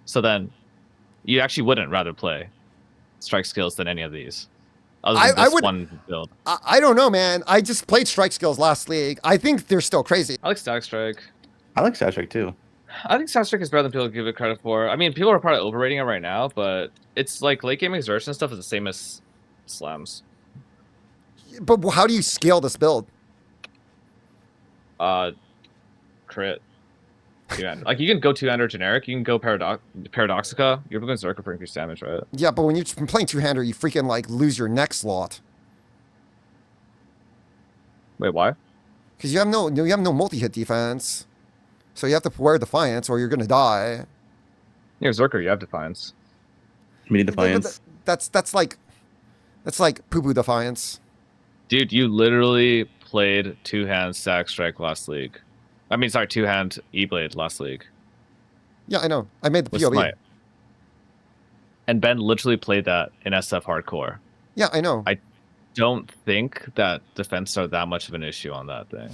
So then you actually wouldn't rather play strike skills than any of these, other than I this would. one build. I don't know, man. I just played strike skills last league. I think they're still crazy. I like static strike. I like Star Trek too. I think static strike is better than people give it credit for. I mean, people are probably overrating it right now, but it's like late game exertion stuff is the same as slams. But how do you scale this build? Crit. Like you can go two-hander generic, you can go paradoxica. You're going Zerker for increased damage, right? Yeah, but when you're playing two-hander, you freaking like lose your neck slot Wait, why? because you have no multi-hit defense. So you have to wear Defiance or you're gonna die. Yeah, Zerker, you have Defiance. Mini Defiance. That's like poo-poo Defiance. Dude, you literally played two-hand static strike last league. I mean, sorry, two-hand E-blade last league. Yeah, I know. I made the With POV. Smite. And Ben literally played that in SF hardcore. Yeah, I know. I don't think that defense are that much of an issue on that thing.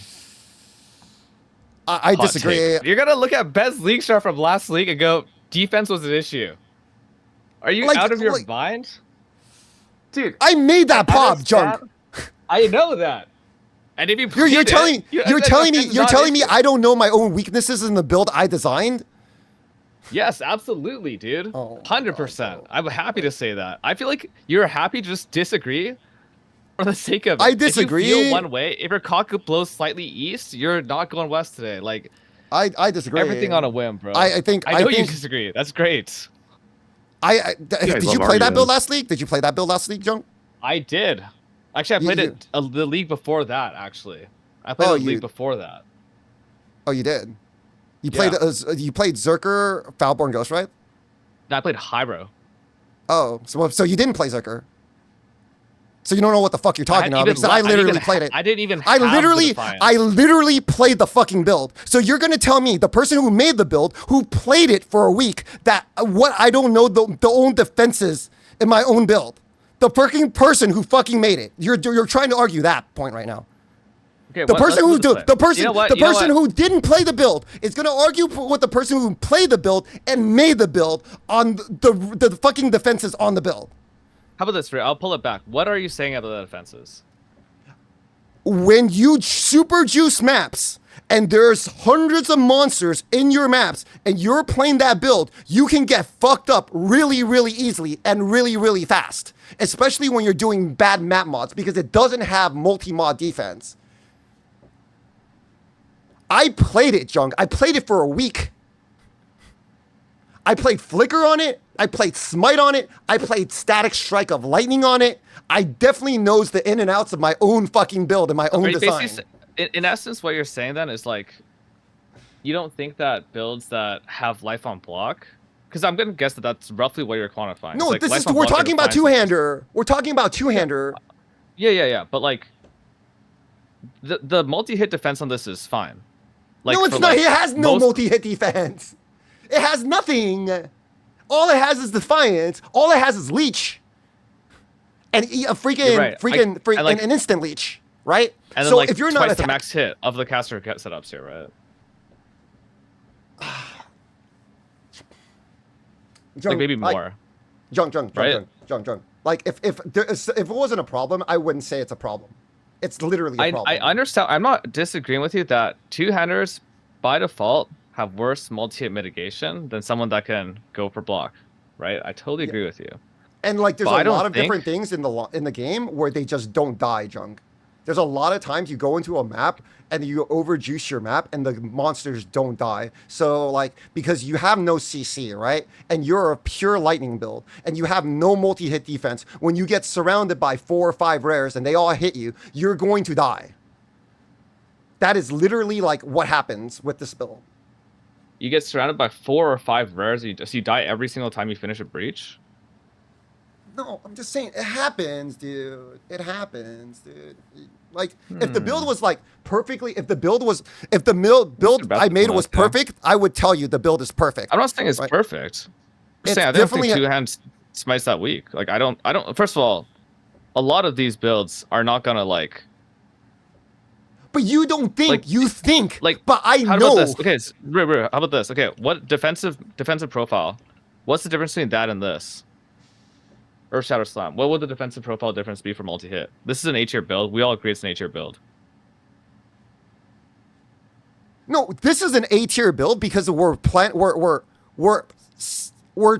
I Hot disagree. take. You're gonna look at Ben's league start from last league and go, defense was an issue. Are you out of your mind? Dude, I made that pop, Junk. I know that. And if You're telling me I don't know my own weaknesses in the build I designed? Yes, absolutely, dude. Oh, 100%. I'm happy to say that. I feel like you're happy to just disagree for the sake of it. I disagree. If you feel one way, if your cock blows slightly east, you're not going west today. Like I disagree. everything on a whim, bro. I think you disagree. That's great. Did you play that build last league? Did you play that build last league, Junk? I did. Actually, I played it the league before that. Actually, I played the league before that. Oh, you did. You played Zerker, Foulborn Ghost, right? No, I played Hyro. Oh, so you didn't play Zerker. So you don't know what the fuck you're talking about because I literally played it. I didn't even. I literally played the fucking build. So you're gonna tell me the person who made the build, who played it for a week, that what I don't know the own defenses in my own build. The fucking person who fucking made it. You're trying to argue that point right now. Okay, the person who didn't play the build is gonna argue with the person who played the build and made the build on the fucking defenses on the build. How about this, Ray? I'll pull it back. What are you saying about the defenses? When you super juice maps and there's hundreds of monsters in your maps and you're playing that build, you can get fucked up really, really easily and really, really fast. Especially when you're doing bad map mods because it doesn't have multi-mod defense. I played it, Junk. I played it for a week. I played Flicker on it. I played Smite on it. I played Static Strike of Lightning on it. I definitely knows the in and outs of my own fucking build and my own design. In essence, what you're saying then is like, you don't think that builds that have life on block? Because I'm gonna guess that that's roughly what you're quantifying. No, like we're talking about two-hander. We're talking about two-hander. Yeah. But like, the multi-hit defense on this is fine. Like, no, it's not. It has no multi-hit defense. It has nothing. All it has is Defiance. All it has is Leech. And a freaking an instant Leech, right? And then so like if you're twice not the max hit of the caster setups here, right? Like maybe more. Junk. Like if it wasn't a problem, I wouldn't say it's a problem. It's literally a problem. I understand. I'm not disagreeing with you that two-handers by default have worse multi-hit mitigation than someone that can go for block, right? I totally agree with you. And like, there's a lot of different things in the game where they just don't die, Junk. There's a lot of times you go into a map and you overjuice your map and the monsters don't die. So like, because you have no CC, right? And you're a pure lightning build and you have no multi-hit defense. When you get surrounded by 4 or 5 rares and they all hit you, you're going to die. That is literally like what happens with this build. You get surrounded by 4 or 5 rares, so you die every single time you finish a breach? No, I'm just saying it happens, dude. It happens, dude. Like if the build was like perfectly, if the build I made was perfect, I would tell you the build is perfect. I'm not saying it's perfect. I'm saying I don't think two-hand smites that weak. Like I don't. First of all, a lot of these builds are not gonna like. But you don't think, like, you think. Like, but I know. How about this? Okay, how about this? Okay, what defensive profile What's the difference between that and this? Earth Shatter Slam. What would the defensive profile difference be for multi-hit? This is an A tier build. We all agree it's an A tier build. No, this is an A tier build because we're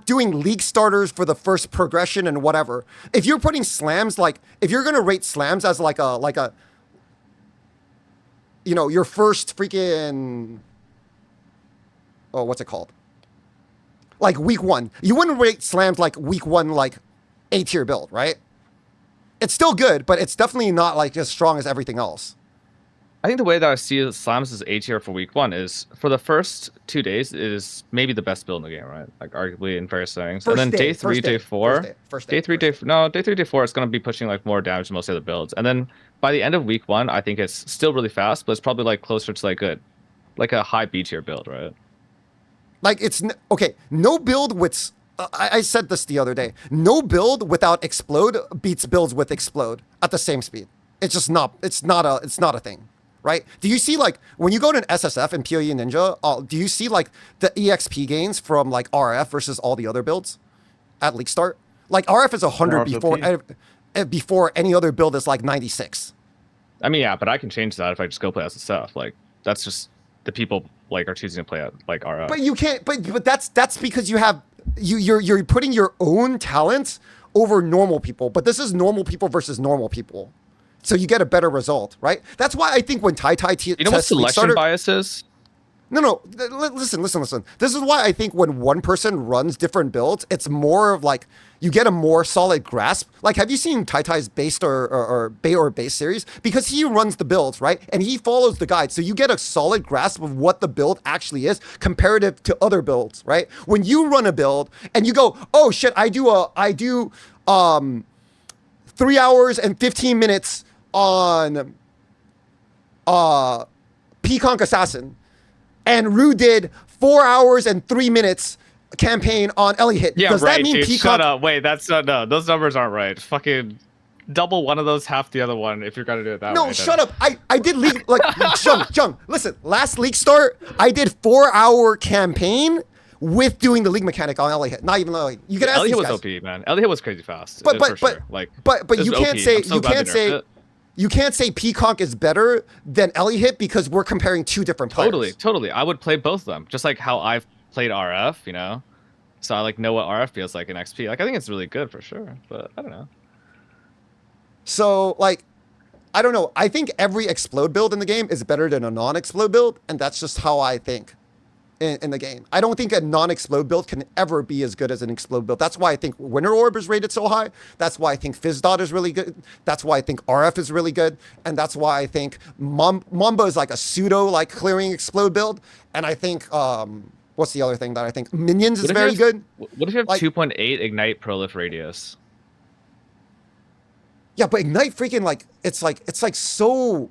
doing league starters for the first progression and whatever. If you're putting slams, like if you're gonna rate slams as like a you know, your first freaking, oh, what's it called? Like week 1. You wouldn't rate slams like week 1, like A tier build, right? It's still good, but it's definitely not like as strong as everything else. I think the way that I see slams as A tier for week 1 is for the first 2 days, it is maybe the best build in the game, right? Like arguably in various settings. And then day 3, day 4, day 3, day 4, it's going to be pushing like more damage than most other builds. And then by the end of week 1, I think it's still really fast, but it's probably like closer to like a high B tier build, right? Like it's okay. No build with. I said this the other day. No build without explode beats builds with explode at the same speed. It's just not. It's not a thing, right? Do you see like when you go to an SSF and PoE Ninja? Do you see like the EXP gains from like RF versus all the other builds at league start? Like RF is 100 before any other build is like 96. I mean, yeah, but I can change that if I just go play SSF. Like that's just the people like are choosing to play at like RF. But you can't. But that's because you have you're putting your own talents over normal people. But this is normal people versus normal people, so you get a better result, right? That's why I think when Tai you know what selection bias is? No. Listen. This is why I think when one person runs different builds, it's more of like you get a more solid grasp. Like, have you seen Tai's based or base series? Because he runs the builds, right? And he follows the guide. So you get a solid grasp of what the build actually is comparative to other builds, right? When you run a build and you go, oh shit, I do 3 hours and 15 minutes on Peacock Assassin. And Rue did 4 hours and 3 minutes campaign on Elliot. Yeah, does right, that mean dude. Peacock? Shut up. Wait, that's not, no. Those numbers aren't right. Fucking double one of those, half the other one. If you're gonna do it that way. No, shut up. I did league like Jung. Listen, last league start, I did 4-hour campaign with doing the league mechanic on Elliot. Not even like you can ask Elliot these was guys. OP, man. Elliot was crazy fast. But sure. Like, you can't say you can't say Peacock is better than Elliot because we're comparing two different players. Totally. I would play both of them, just like how I've played RF, you know. So I like know what RF feels like in XP. Like I think it's really good for sure, but I don't know. So like, I don't know. I think every explode build in the game is better than a non-explode build, and that's just how I think in the game. I don't think a non-explode build can ever be as good as an explode build. That's why I think Winter Orb is rated so high. That's why I think Fizz Dot is really good. That's why I think RF is really good. And that's why I think Mamba is like a pseudo like clearing explode build. And I think, what's the other thing that I think? Minions is very good. What if you have like, 2.8 Ignite Prolif Radius? Yeah, but Ignite freaking like, it's like so,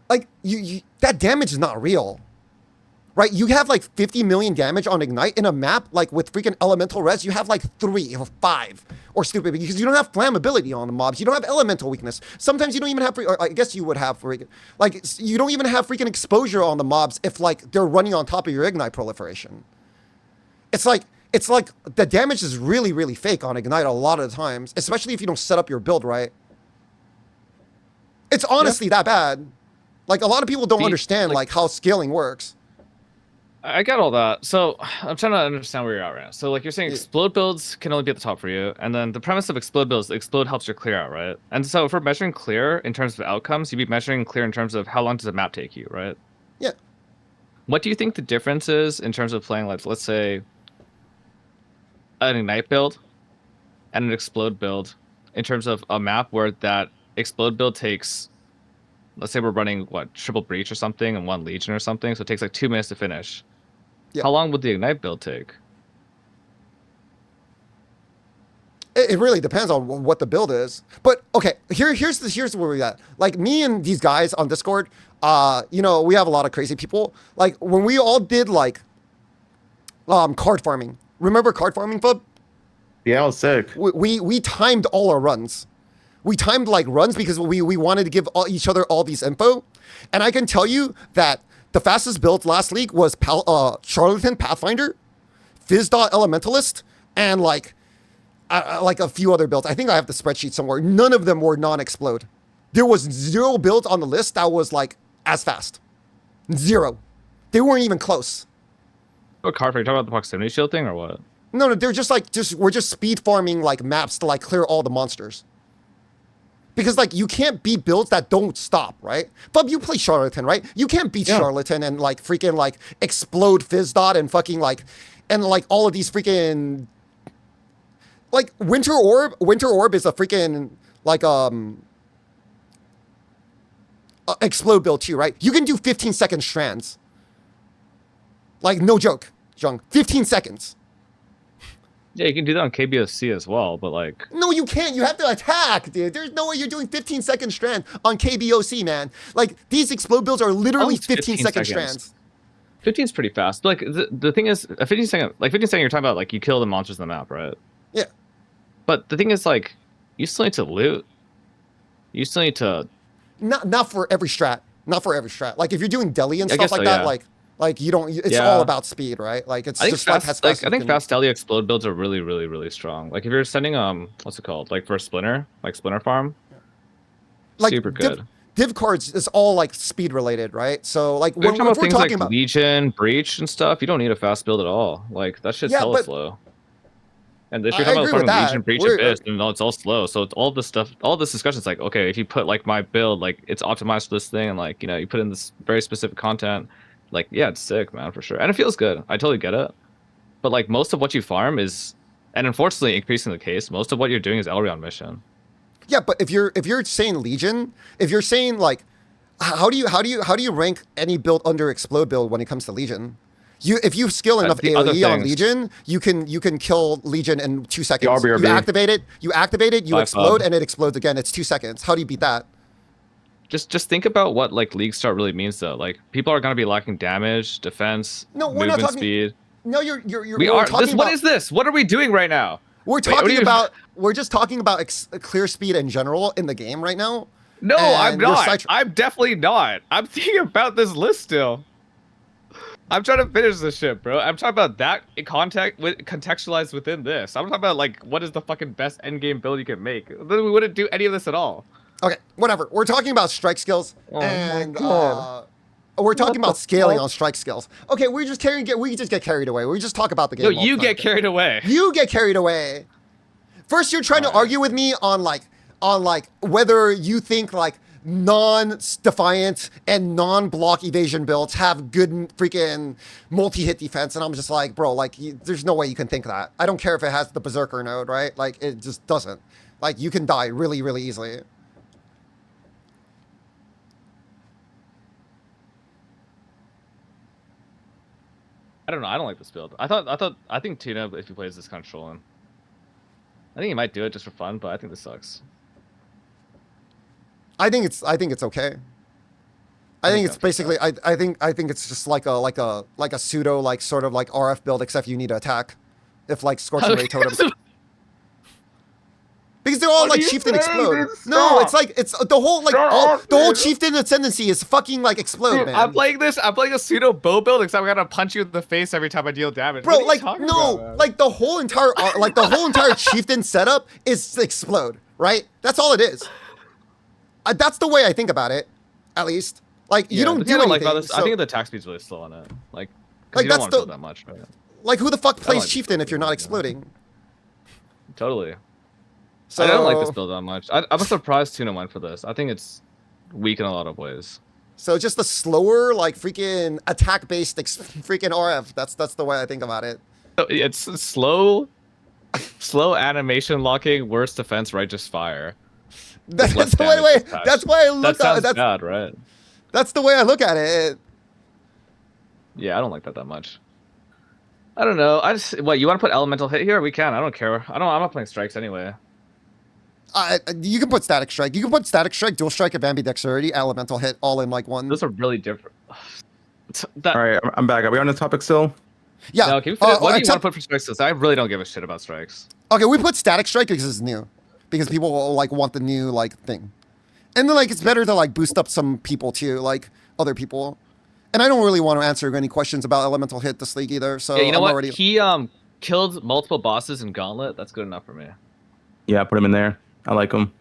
like you that damage is not real. Right, you have like 50 million damage on Ignite in a map, like with freaking Elemental Res, you have like 3 or 5 or stupid because you don't have flammability on the mobs. You don't have elemental weakness. Sometimes you don't even have, or I guess you would have freaking, like you don't even have freaking exposure on the mobs if like they're running on top of your Ignite proliferation. It's like the damage is really, really fake on Ignite a lot of the times, especially if you don't set up your build right. It's honestly that bad. Like a lot of people don't understand like how scaling works. I get all that. So I'm trying to understand where you're at right now. So like you're saying explode builds can only be at the top for you. And then the premise of explode builds, explode helps you clear out, right? And so if we're measuring clear in terms of outcomes, you'd be measuring clear in terms of how long does a map take you, right? Yeah. What do you think the difference is in terms of playing, like, let's say, an Ignite build and an explode build in terms of a map where that explode build takes, let's say we're running, what, triple breach or something and 1 legion or something, so it takes like 2 minutes to finish. Yeah. How long would the Ignite build take? It really depends on what the build is. But okay, here's where we're at. Like me and these guys on Discord, you know, we have a lot of crazy people. Like when we all did like card farming. Remember card farming, Fub? Yeah, I was sick. We timed all our runs. We timed like runs because we wanted to give each other all these info. And I can tell you that the fastest build last league was Charlatan Pathfinder, Fizz Dot Elementalist, and like a few other builds. I think I have the spreadsheet somewhere. None of them were non-explode. There was 0 builds on the list that was like as fast. 0. They weren't even close. What card? Are you talking about the proximity shield thing or what? No, they're just like we're just speed farming like maps to like clear all the monsters. Because like you can't beat builds that don't stop, right? But you play Charlatan, right? You can't beat Charlatan and like freaking like explode Fizz Dot and fucking like all of these freaking like Winter Orb. Winter Orb is a freaking like explode build too, right? You can do 15-second strands. Like no joke, Jung. 15 seconds. Yeah, you can do that on KBOC as well, but like... No, you can't. You have to attack, dude. There's no way you're doing 15-second strand on KBOC, man. Like, these explode builds are literally 15-second strands. 15 is pretty fast. But, like, the thing is, a 15-second... Like, 15 second, you're talking about, like, you kill the monsters in the map, right? Yeah. But the thing is, like, you still need to loot. You still need to... Not for every strat. Not for every strat. Like, if you're doing deli and stuff like that, like you don't. It's all about speed, right? Like it's just fast, like as fast. I think fast deli explode builds are really, really, really strong. Like if you're sending what's it called? Like for a splinter, like splinter farm. Like super good. Div cards is all like speed related, right? So like when we're talking about Legion, Breach, and stuff, you don't need a fast build at all. Like that shit's hella slow. And if you're talking about Legion, Breach, Abyss, and it's all slow. So it's all this stuff, all this discussion is like, okay, if you put like my build, like it's optimized for this thing, and like you put in this very specific content. Like, yeah, it's sick, man, for sure. And it feels good. I totally get it. But, like, most of what you farm is... And unfortunately, increasing the case, most of what you're doing is Elrion mission. Yeah, but if you're saying Legion, if you're saying, like... How do you rank any build under Explode build when it comes to Legion? If you skill enough AoE on Legion, you can kill Legion in 2 seconds. You activate it, you explode, and it explodes again. It's 2 seconds. How do you beat that? Just think about what like League Start really means though. Like people are gonna be lacking damage, defense, movement speed. No, you're. What is this? What are we doing right now? We're just talking about clear speed in general in the game right now. No, I'm not. I'm definitely not. I'm thinking about this list still. I'm trying to finish this shit, bro. I'm talking about that in contextualized within this. I'm talking about like what is the fucking best endgame build you can make. Then we wouldn't do any of this at all. Okay, whatever. We're talking about strike skills, and we're talking about scaling on strike skills. Okay, we just get carried away. We just talk about the game. No, you get carried away. You get carried away. First, you're trying to argue with me on whether you think like non-defiant and non-block evasion builds have good freaking multi-hit defense, and I'm just like, bro, like there's no way you can think that. I don't care if it has the Berserker node, right? Like it just doesn't. Like you can die really, really easily. I don't know. I don't like this build. I think Tuna, if he plays this, kind of trolling. I think he might do it just for fun, but I think this sucks. I think it's okay. I think it's basically I think it's just like a pseudo like sort of like RF build, except you need to attack. If like Scorching Ray Totems. Because they're all like Chieftain Explode. No, it's like it's the whole like the whole Chieftain Ascendancy is fucking like Explode, dude, man. I'm playing a pseudo bow build except I'm gonna punch you in the face every time I deal damage. Bro, like no, like the whole entire Chieftain setup is Explode, right? That's all it is. That's the way I think about it, at least. Like you don't do anything. Like about this, so, I think the attack speed's really slow on it. Like you don't want to build that much. Right? Like who the fuck plays Chieftain if you're not exploding? Totally. So I don't like this build that much. I'm surprised Tuna went for this. I think it's weak in a lot of ways. So just the slower, like freaking attack-based freaking RF. That's the way I think about it. It's slow animation locking, worse defense, right? Just fire. That's the way. That's why I look at it. That's bad, right? That's the way I look at it. Yeah, I don't like that much. I don't know. What you want to put elemental hit here? We can. I don't care. I'm not playing strikes anyway. You can put static strike. You can put static strike, dual strike, and ambidexterity, elemental hit, all in like one. Those are really different. All right, I'm back. Are we on the topic still? Yeah. No, what do you want to put for strikes? I really don't give a shit about strikes. Okay, we put static strike because it's new, because people like want the new like thing, and then like it's better to like boost up some people too, like other people. And I don't really want to answer any questions about elemental hit this league either. So yeah, you know what? killed multiple bosses in Gauntlet, that's good enough for me. Yeah, put him in there. I like him.